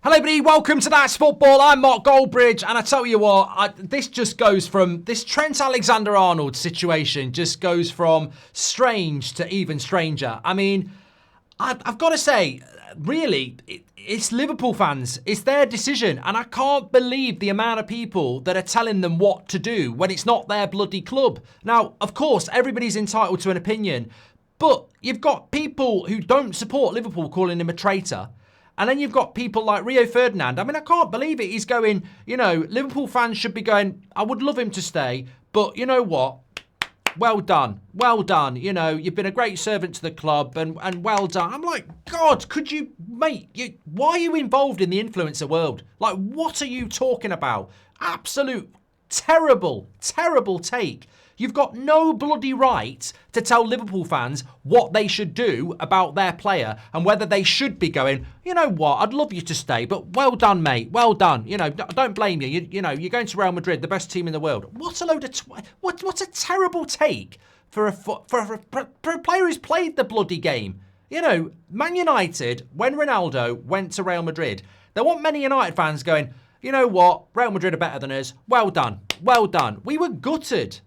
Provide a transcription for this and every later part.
Hello everybody, welcome to That's Football. I'm Mark Goldbridge, and I tell you what, this Trent Alexander Arnold situation just goes from strange to even stranger. I mean, I've got to say, really, it's Liverpool fans. It's their decision, and I can't believe the amount of people that are telling them what to do when it's not their bloody club. Now, of course, everybody's entitled to an opinion, but you've got people who don't support Liverpool calling him a traitor. And then you've got people like Rio Ferdinand. I mean, I can't believe it. He's going, Liverpool fans should be going, I would love him to stay, but you know what? Well done. Well done. You've been a great servant to the club and well done. I'm like, God, could you, mate, why are you involved in the influencer world? Like, what are you talking about? Absolute terrible, terrible take. You've got no bloody right to tell Liverpool fans what they should do about their player and whether they should be going, you know what, I'd love you to stay, but well done, mate, well done. Don't blame you. You're going to Real Madrid, the best team in the world. What a load of... What's a terrible take for a player who's played the bloody game. Man United, when Ronaldo went to Real Madrid, there weren't many United fans going, you know what, Real Madrid are better than us. Well done, well done. We were gutted.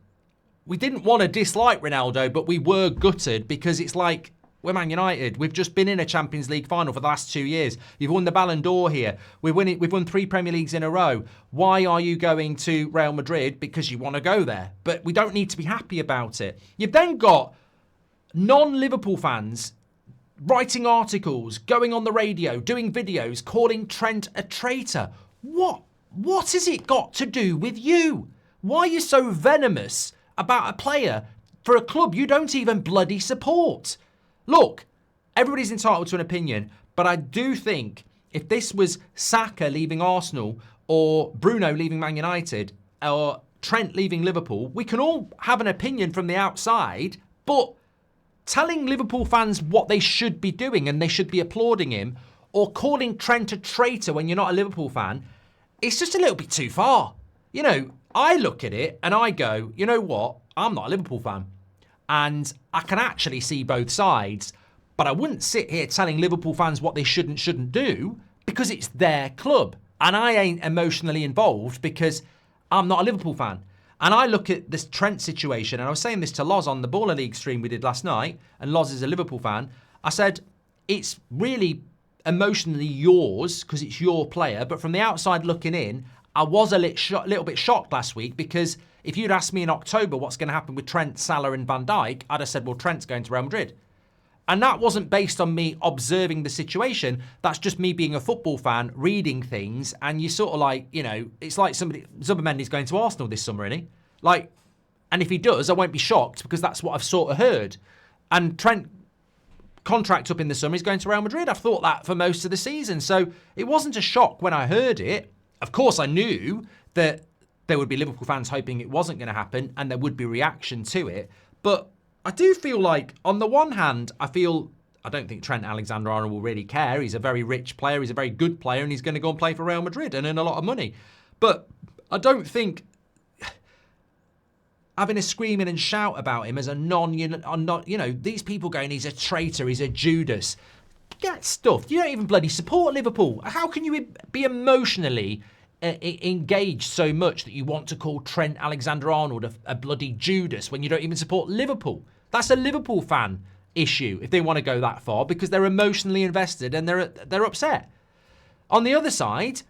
We didn't want to dislike Ronaldo, but we were gutted because it's like, we're Man United. We've just been in a Champions League final for the last 2 years. You've won the Ballon d'Or here. We've won 3 Premier Leagues in a row. Why are you going to Real Madrid? Because you want to go there. But we don't need to be happy about it. You've then got non-Liverpool fans writing articles, going on the radio, doing videos, calling Trent a traitor. What has it got to do with you? Why are you so venomous about a player for a club you don't even bloody support? Look, everybody's entitled to an opinion, but I do think if this was Saka leaving Arsenal or Bruno leaving Man United or Trent leaving Liverpool, we can all have an opinion from the outside, but telling Liverpool fans what they should be doing and they should be applauding him or calling Trent a traitor when you're not a Liverpool fan, it's just a little bit too far. I look at it and I go, you know what? I'm not a Liverpool fan. And I can actually see both sides. But I wouldn't sit here telling Liverpool fans what they shouldn't do because it's their club. And I ain't emotionally involved because I'm not a Liverpool fan. And I look at this Trent situation, and I was saying this to Loz on the Baller League stream we did last night, and Loz is a Liverpool fan. I said, it's really emotionally yours because it's your player. But from the outside looking in, I was a little bit shocked last week because if you'd asked me in October what's going to happen with Trent, Salah and Van Dijk, I'd have said, well, Trent's going to Real Madrid. And that wasn't based on me observing the situation. That's just me being a football fan, reading things, and you sort of like, it's like Zubimendi's going to Arsenal this summer, isn't he? And if he does, I won't be shocked because that's what I've sort of heard. And Trent, contract up in the summer, he's going to Real Madrid. I've thought that for most of the season. So it wasn't a shock when I heard it. Of course, I knew that there would be Liverpool fans hoping it wasn't going to happen and there would be reaction to it. But I do feel like, on the one hand, I don't think Trent Alexander-Arnold will really care. He's a very rich player. He's a very good player, and he's going to go and play for Real Madrid and earn a lot of money. But I don't think having a screaming and shout about him as these people going, he's a traitor, he's a Judas. Get stuffed. You don't even bloody support Liverpool. How can you be emotionally engaged so much that you want to call Trent Alexander-Arnold a bloody Judas when you don't even support Liverpool? That's a Liverpool fan issue if they want to go that far because they're emotionally invested and they're upset. On the other side,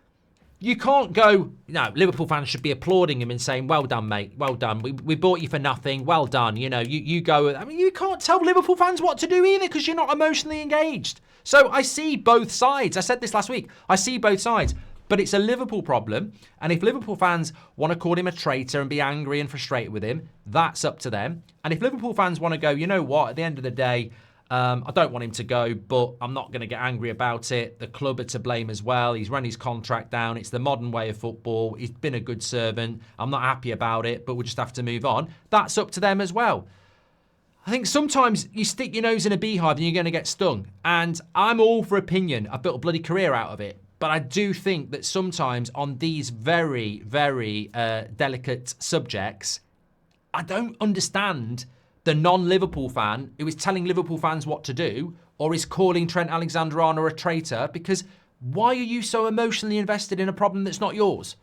you can't go, no, Liverpool fans should be applauding him and saying, well done, mate, well done. We bought you for nothing, well done. You go. I mean, you can't tell Liverpool fans what to do either because you're not emotionally engaged. So I see both sides. I said this last week. I see both sides. But it's a Liverpool problem. And if Liverpool fans want to call him a traitor and be angry and frustrated with him, that's up to them. And if Liverpool fans want to go, you know what, at the end of the day, I don't want him to go, but I'm not going to get angry about it. The club are to blame as well. He's run his contract down. It's the modern way of football. He's been a good servant. I'm not happy about it, but we'll just have to move on. That's up to them as well. I think sometimes you stick your nose in a beehive and you're going to get stung. And I'm all for opinion. I've built a bloody career out of it. But I do think that sometimes on these very, very delicate subjects, I don't understand the non-Liverpool fan who is telling Liverpool fans what to do or is calling Trent Alexander-Arnold a traitor, because Why are you so emotionally invested in a problem that's not yours?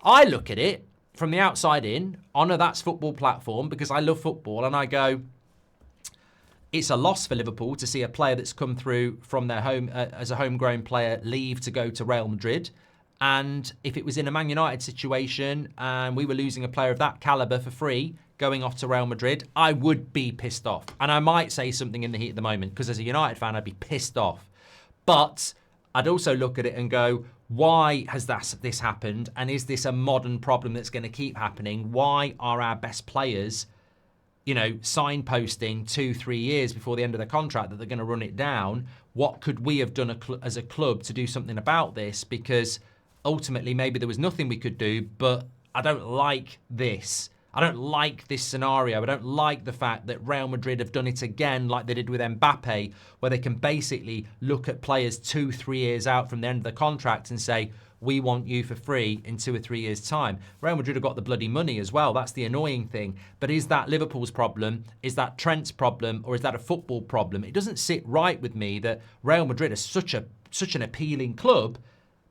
I look at it from the outside in on a That's Football platform because I love football, and I go, it's a loss for Liverpool to see a player that's come through from their home as a homegrown player leave to go to Real Madrid. And if it was in a Man United situation and we were losing a player of that calibre for free going off to Real Madrid, I would be pissed off. And I might say something in the heat of the moment because as a United fan, I'd be pissed off. But I'd also look at it and go, why has this happened? And is this a modern problem that's going to keep happening? Why are our best players, signposting 2-3 years before the end of the contract that they're going to run it down? What could we have done as a club to do something about this? Because ultimately, maybe there was nothing we could do, but I don't like this. I don't like this scenario. I don't like the fact that Real Madrid have done it again like they did with Mbappe, where they can basically look at players 2-3 years out from the end of the contract and say, we want you for free in 2 or 3 years' time. Real Madrid have got the bloody money as well. That's the annoying thing. But is that Liverpool's problem? Is that Trent's problem? Or is that a football problem? It doesn't sit right with me that Real Madrid are such an appealing club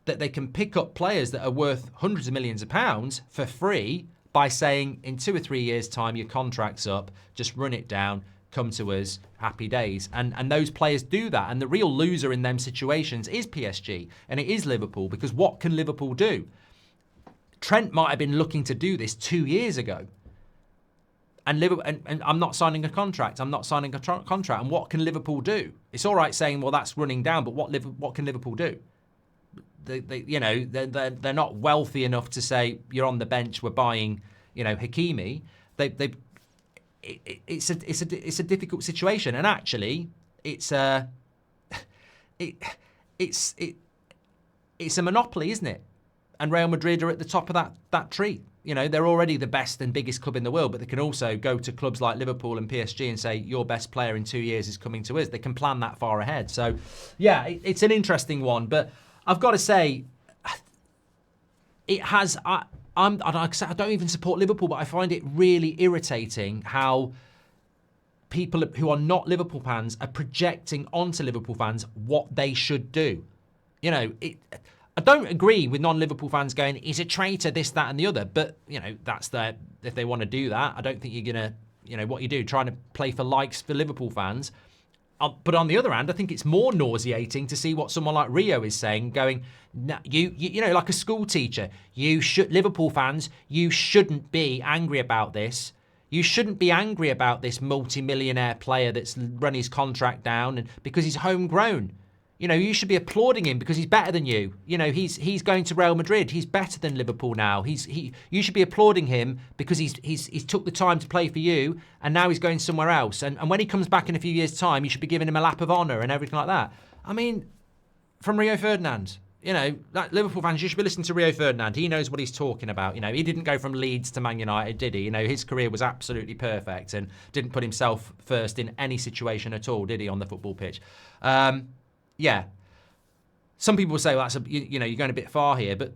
that they can pick up players that are worth hundreds of millions of pounds for free by saying in 2 or 3 years' time, your contract's up, just run it down, come to us, happy days. And those players do that. And the real loser in them situations is PSG and it is Liverpool, because what can Liverpool do? Trent might have been looking to do this 2 years ago. And Liverpool, and I'm not signing a contract. I'm not signing a contract. And what can Liverpool do? It's all right saying, well, that's running down, but what can Liverpool do? They're not wealthy enough to say you're on the bench, we're buying, Hakimi. It's a difficult situation, and actually, it's a monopoly, isn't it? And Real Madrid are at the top of that tree. They're already the best and biggest club in the world, but they can also go to clubs like Liverpool and PSG and say, your best player in 2 years is coming to us. They can plan that far ahead. So, yeah, it's an interesting one, but I've got to say, it has. I don't even support Liverpool, but I find it really irritating how people who are not Liverpool fans are projecting onto Liverpool fans what they should do. I don't agree with non-Liverpool fans going, he's a traitor, this, that, and the other. But that's if they want to do that. I don't think you're gonna, what you do, trying to play for likes for Liverpool fans. But on the other hand, I think it's more nauseating to see what someone like Rio is saying, going, no, you like a school teacher. Liverpool fans, you shouldn't be angry about this. You shouldn't be angry about this multi-millionaire player that's run his contract down and because he's homegrown. You should be applauding him because he's better than you. He's going to Real Madrid. He's better than Liverpool now. You should be applauding him because he's took the time to play for you and now he's going somewhere else. And when he comes back in a few years' time, you should be giving him a lap of honour and everything like that. I mean, from Rio Ferdinand, Liverpool fans, you should be listening to Rio Ferdinand. He knows what he's talking about. He didn't go from Leeds to Man United, did he? His career was absolutely perfect and didn't put himself first in any situation at all, did he, on the football pitch? Yeah, some people say, well, you're going a bit far here, but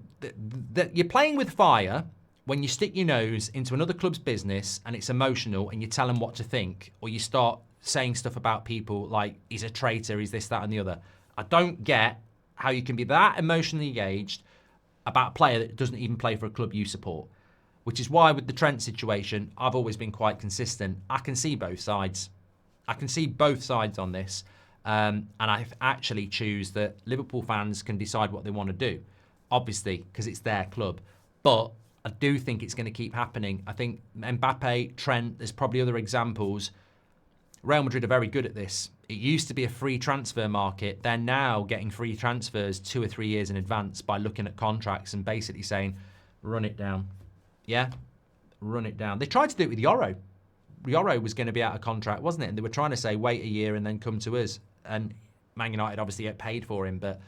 you're playing with fire when you stick your nose into another club's business and it's emotional and you tell them what to think, or you start saying stuff about people like he's a traitor, he's this, that, and the other. I don't get how you can be that emotionally engaged about a player that doesn't even play for a club you support, which is why with the Trent situation, I've always been quite consistent. I can see both sides. I can see both sides on this. And I actually choose that Liverpool fans can decide what they want to do, obviously, because it's their club. But I do think it's going to keep happening. I think Mbappe, Trent, there's probably other examples. Real Madrid are very good at this. It used to be a free transfer market. They're now getting free transfers 2 or 3 years in advance by looking at contracts and basically saying, run it down. Yeah, run it down. They tried to do it with Yoro. Yoro was going to be out of contract, wasn't it? And they were trying to say, wait a year and then come to us. And Man United obviously get paid for him. But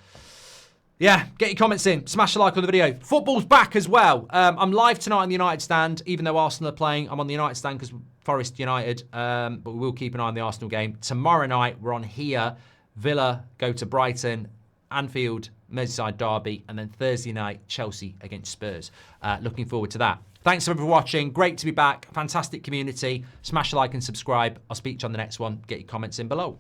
yeah, get your comments in. Smash the like on the video. Football's back as well. I'm live tonight on the United stand. Even though Arsenal are playing, I'm on the United stand because Forest United. But we will keep an eye on the Arsenal game. Tomorrow night, we're on here. Villa go to Brighton. Anfield, Merseyside derby. And then Thursday night, Chelsea against Spurs. Looking forward to that. Thanks everyone for watching. Great to be back. Fantastic community. Smash a like and subscribe. I'll speak to you on the next one. Get your comments in below.